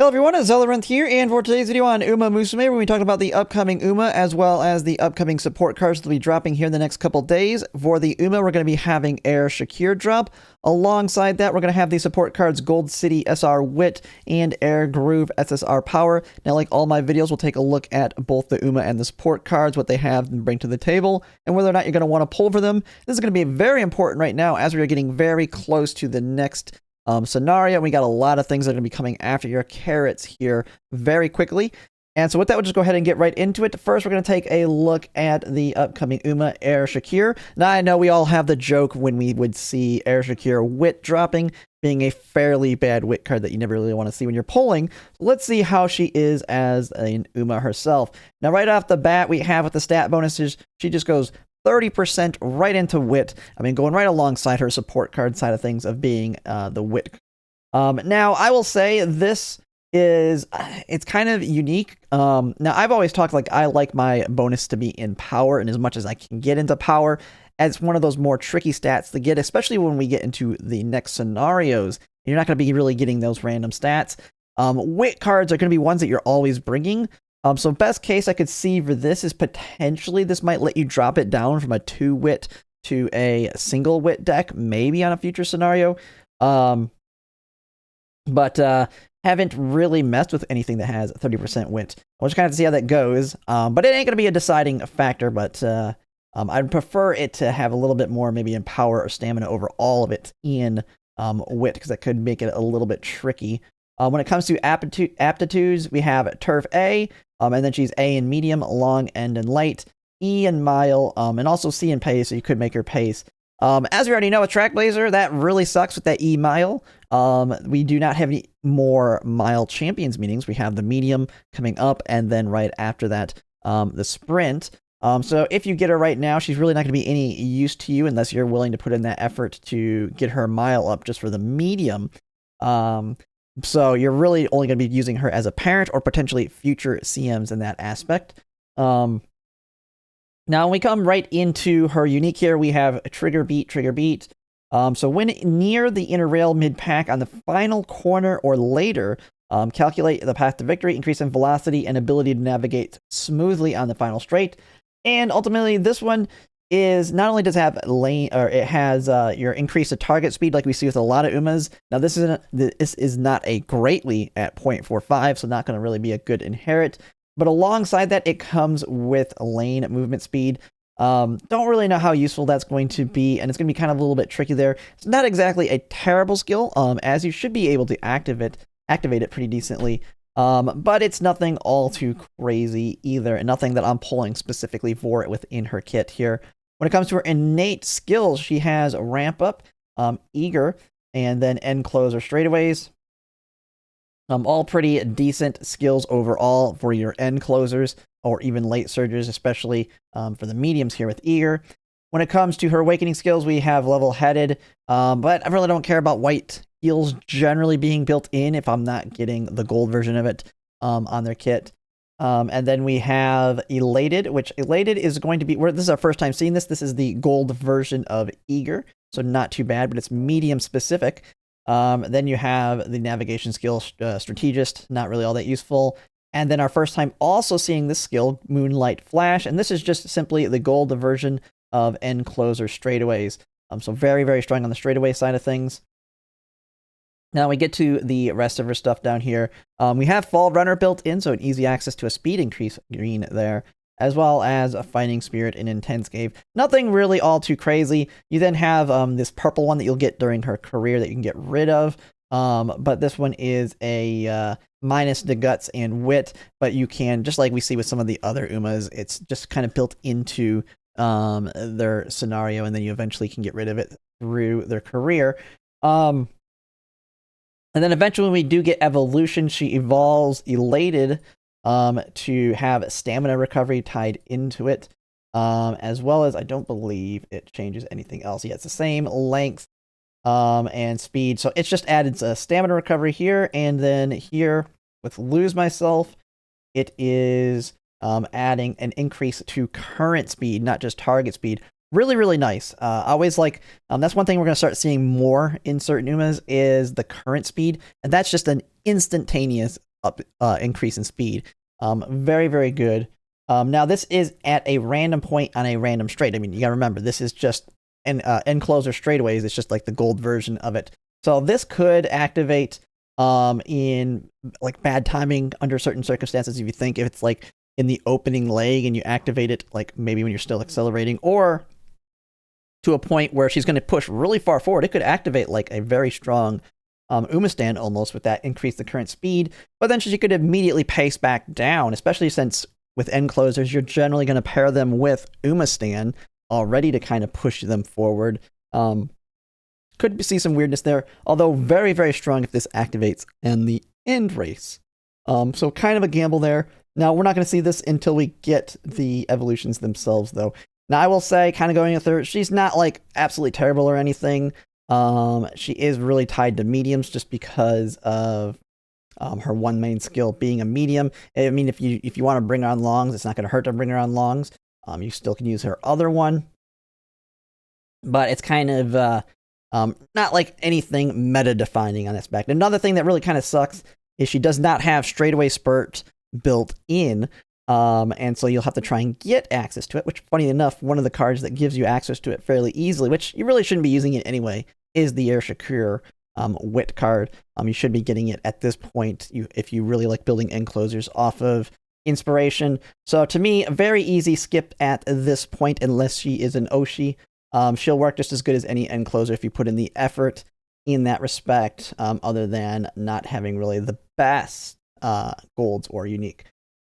Hello everyone, it's Zeldarinth here, and for today's video on Umamusume, we're going to be talking about the upcoming Uma, as well as the upcoming support cards that will be dropping here in the next couple days. For the Uma, we're going to be having Air Shakir drop. Alongside that, we're going to have the support cards Gold City SR Wit and Air Groove SSR Power. Now, like all my videos, we'll take a look at both the Uma and the support cards, what they have and bring to the table, and whether or not you're going to want to pull for them. This is going to be very important right now, as we are getting very close to the next scenario. We got a lot of things that are going to be coming after your carrots here very quickly. And so with that, we'll just go ahead and get right into it. First, we're going to take a look at the upcoming Uma Air Shakir. Now, I know we all have the joke when we would see Air Shakir Wit dropping, being a fairly bad Wit card that you never really want to see when you're pulling. So let's see how she is as an Uma herself. Now, right off the bat, we have with the stat bonuses, she just goes 30% right into Wit. I mean, going right alongside her support card side of things of being the Wit. Now, I will say this is, it's kind of unique. Now, I've always talked like I like my bonus to be in power, and as much as I can get into power, as one of those more tricky stats to get, especially when we get into the next scenarios. You're not going to be really getting those random stats. Wit cards are going to be ones that you're always bringing. So best case I could see for this is potentially this might let you drop it down from a 2 wit to a single wit deck, maybe on a future scenario. But haven't really messed with anything that has 30% wit. We'll just kind of see how that goes. But it ain't going to be a deciding factor, but I'd prefer it to have a little bit more maybe in power or stamina over all of it in wit, because that could make it a little bit tricky. When it comes to aptitudes, we have Turf A, and then she's A in medium, long, end, and light, E in mile, and also C in pace, so you could make her pace. As we already know with Trackblazer, that really sucks with that E mile. We do not have any more mile champions meetings. We have the medium coming up, and then right after that, the sprint. So if you get her right now, she's really not going to be any use to you unless you're willing to put in that effort to get her mile up just for the medium. So you're really only going to be using her as a parent or potentially future CMs in that aspect. Now, when we come right into her unique here, we have Trigger Beat, Trigger Beat. So when near the inner rail mid-pack on the final corner or later, calculate the path to victory, increase in velocity and ability to navigate smoothly on the final straight. And ultimately, this one is not only does it have lane, or it has your increase of target speed like we see with a lot of Umas. Now this is not a greatly at 0.45, so not going to really be a good inherit. But alongside that, it comes with lane movement speed. Don't really know how useful that's going to be, and it's going to be kind of a little bit tricky there. It's not exactly a terrible skill, as you should be able to activate it pretty decently. But it's nothing all too crazy either, and nothing that I'm pulling specifically for it within her kit here. When it comes to her innate skills, she has Ramp Up, Eager, and then End Closer Straightaways. All pretty decent skills overall for your end closers or even late surges, especially for the mediums here with Eager. When it comes to her awakening skills, we have Level Headed, but I really don't care about white heals generally being built in if I'm not getting the gold version of it on their kit. And then we have Elated, which Elated is going to be, this is our first time seeing this. This is the gold version of Eager, so not too bad, but it's medium specific. Then you have the navigation skill, Strategist, not really all that useful. And then our first time also seeing this skill, Moonlight Flash, and this is just simply the gold version of End Closer Straightaways. So very, very strong on the straightaway side of things. Now we get to the rest of her stuff down here. We have Fall Runner built in, so an easy access to a speed increase green there, as well as a Fighting Spirit and Intense Gave. Nothing really all too crazy. You then have this purple one that you'll get during her career that you can get rid of. But this one is a minus the guts and wit, but you can, just like we see with some of the other Umas, it's just kind of built into their scenario, and then you eventually can get rid of it through their career. And then eventually when we do get evolution, she evolves Elated to have stamina recovery tied into it, as well as I don't believe it changes anything else. Yeah, it's the same length and speed. So it's just added a stamina recovery here, and then here with Lose Myself, it is adding an increase to current speed, not just target speed. Really, really nice. I always like, that's one thing we're going to start seeing more in certain Umas is the current speed. And that's just an instantaneous increase in speed. Very, very good. Now, this is at a random point on a random straight. I mean, you got to remember, this is just an end closer straightaways. It's just like the gold version of it. So this could activate in like bad timing under certain circumstances. If you think if it's like in the opening leg and you activate it, like maybe when you're still accelerating, or to a point where she's going to push really far forward, it could activate like a very strong Umamusume almost with that increase the current speed. But then she could immediately pace back down, especially since with end closers, you're generally going to pair them with Umamusume already to kind of push them forward. Could see some weirdness there, although very, very strong if this activates in the end race. So kind of a gamble there. Now, we're not going to see this until we get the evolutions themselves, though. Now, I will say, kind of going with her, she's not like absolutely terrible or anything. She is really tied to mediums just because of her one main skill being a medium. I mean, if you want to bring her on longs, it's not going to hurt to bring her on longs. You still can use her other one, but it's kind of not like anything meta defining on this back. Another thing that really kind of sucks is she does not have straightaway spurt built in. And so you'll have to try and get access to it, which, funny enough, one of the cards that gives you access to it fairly easily, which you really shouldn't be using it anyway, is the Shakir wit card. You should be getting it at this point if you really like building end closers off of inspiration. So to me, a very easy skip at this point, unless she is an Oshi. She'll work just as good as any end closer if you put in the effort in that respect, other than not having really the best golds or unique.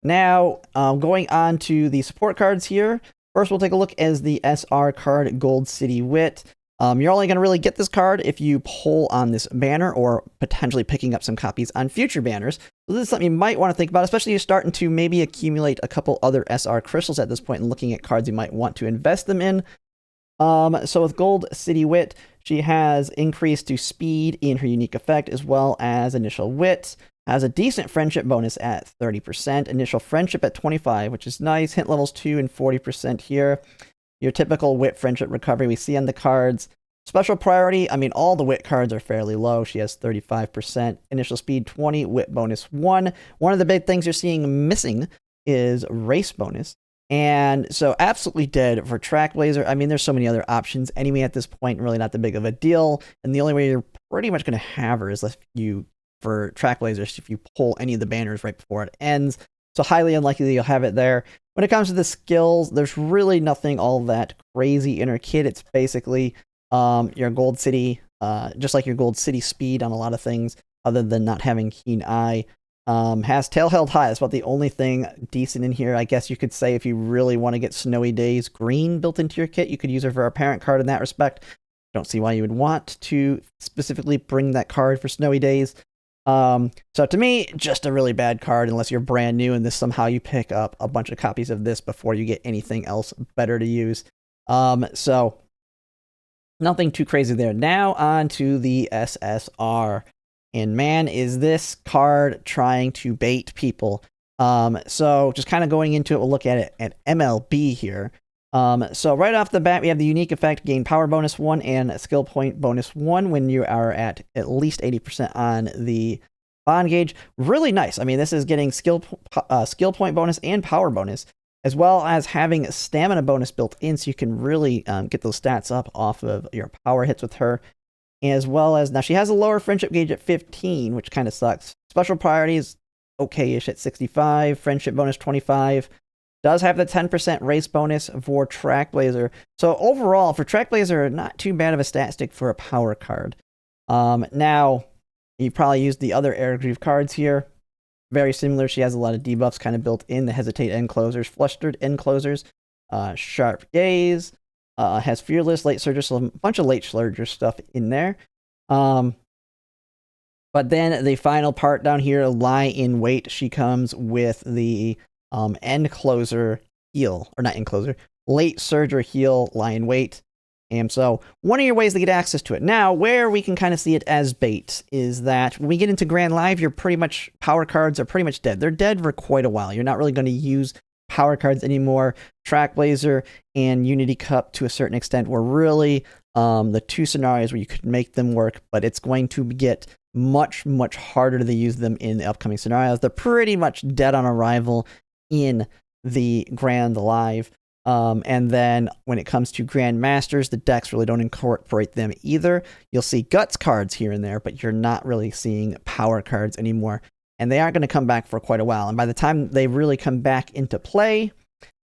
Now, going on to the support cards here. First, we'll take a look as the SR card, Gold City Wit. You're only going to really get this card if you pull on this banner or potentially picking up some copies on future banners. So this is something you might want to think about, especially if you're starting to maybe accumulate a couple other SR crystals at this point and looking at cards you might want to invest them in. So with Gold City Wit, she has increased to speed in her unique effect as well as initial wit. Has a decent friendship bonus at 30%, initial friendship at 25%, which is nice. Hint levels 2 and 40% here. Your typical wit friendship recovery we see on the cards. Special priority, I mean, all the wit cards are fairly low. She has 35%, initial speed 20, wit bonus 1. One of the big things you're seeing missing is race bonus. And so absolutely dead for Trackblazer. I mean, there's so many other options anyway at this point, really not that big of a deal. And the only way you're pretty much going to have her is if you, for Trackblazers, if you pull any of the banners right before it ends. So highly unlikely that you'll have it there. When it comes to the skills, there's really nothing all that crazy in her kit. It's basically your Gold City, just like your Gold City speed on a lot of things, other than not having Keen Eye. Has Tail Held High. That's about the only thing decent in here. I guess you could say if you really want to get Snowy Days green built into your kit, you could use her for a parent card in that respect. Don't see why you would want to specifically bring that card for Snowy Days. So to me, just a really bad card unless you're brand new and this somehow you pick up a bunch of copies of this before you get anything else better to use. So nothing too crazy there. Now on to the SSR. And man, is this card trying to bait people. So just kind of going into it, we'll look at it at MLB here. So right off the bat, we have the unique effect, gain power bonus 1 and skill point bonus 1 when you are at least 80% on the bond gauge. Really nice. I mean, this is getting skill point bonus and power bonus, as well as having stamina bonus built in, so you can really get those stats up off of your power hits with her. As well as, now she has a lower friendship gauge at 15, which kind of sucks. Special priority is okay-ish at 65, friendship bonus 25. Does have the 10% race bonus for Trackblazer. So overall, for Trackblazer, not too bad of a stat stick for a power card. Now, you probably used the other Air Groove cards here. Very similar. She has a lot of debuffs kind of built in. The Hesitate end closers, Flustered end closers, Sharp Gaze, has Fearless, Late Surger, so a bunch of Late Surger stuff in there. But then the final part down here, Lie in Wait, she comes with the end closer heal, or not end closer, Late Surger heal, Lie in Wait. And so one of your ways to get access to it. Now, where we can kind of see it as bait is that when we get into Grand Live, power cards are pretty much dead. They're dead for quite a while. You're not really going to use power cards anymore. Trackblazer and Unity Cup to a certain extent were really the 2 scenarios where you could make them work, but it's going to get much harder to use them in the upcoming scenarios. They're pretty much dead on arrival in the Grand Live. And then when it comes to Grand Masters, the decks really don't incorporate them either. You'll see Guts cards here and there, but you're not really seeing power cards anymore. And they aren't going to come back for quite a while. And by the time they really come back into play,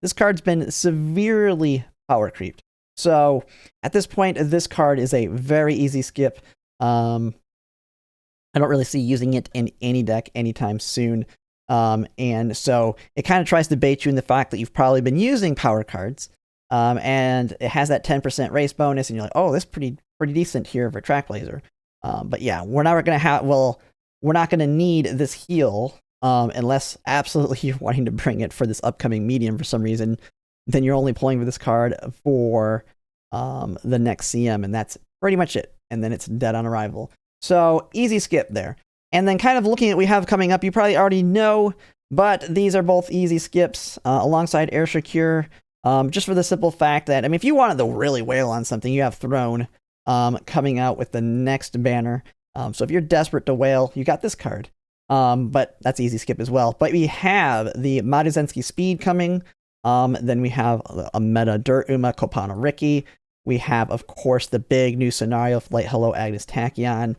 this card's been severely power creeped. So at this point, this card is a very easy skip. I don't really see using it in any deck anytime soon. And so it kind of tries to bait you in the fact that you've probably been using power cards. And it has that 10% race bonus, and you're like, oh, this is pretty decent here for Trackblazer. But yeah, we're not going to need this heal unless absolutely you're wanting to bring it for this upcoming medium for some reason. Then you're only pulling for this card for the next CM, and that's pretty much it. And then it's dead on arrival. So easy skip there. And then kind of looking at what we have coming up, you probably already know, but these are both easy skips alongside Air Shakir, just for the simple fact that, I mean, if you wanted to really wail on something, you have Throne coming out with the next banner. So if you're desperate to wail, you got this card. But that's easy skip as well. But we have the Maduzensky Speed coming. Then we have a meta Dirt Uma Kopana Ricky. We have, of course, the big new scenario of Light Hello Agnes Tachyon.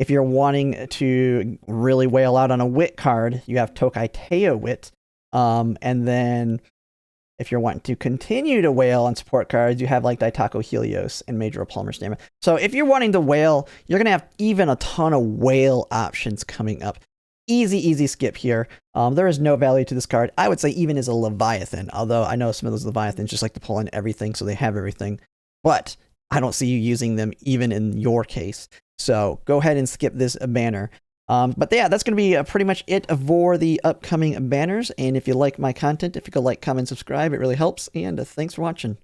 If you're wanting to really wail out on a Wit card, you have Tokai Teo Wit. And then if you're wanting to continue to wail on support cards, you have like Daitako Helios and Major Plumber Stamina. So if you're wanting to wail, you're going to have even a ton of wail options coming up. Easy skip here. There is no value to this card. I would say even as a Leviathan, although I know some of those Leviathans just like to pull in everything, so they have everything. But I don't see you using them even in your case. So go ahead and skip this banner. But yeah, that's going to be pretty much it for the upcoming banners. And if you like my content, if you could like, comment, subscribe, it really helps. And thanks for watching.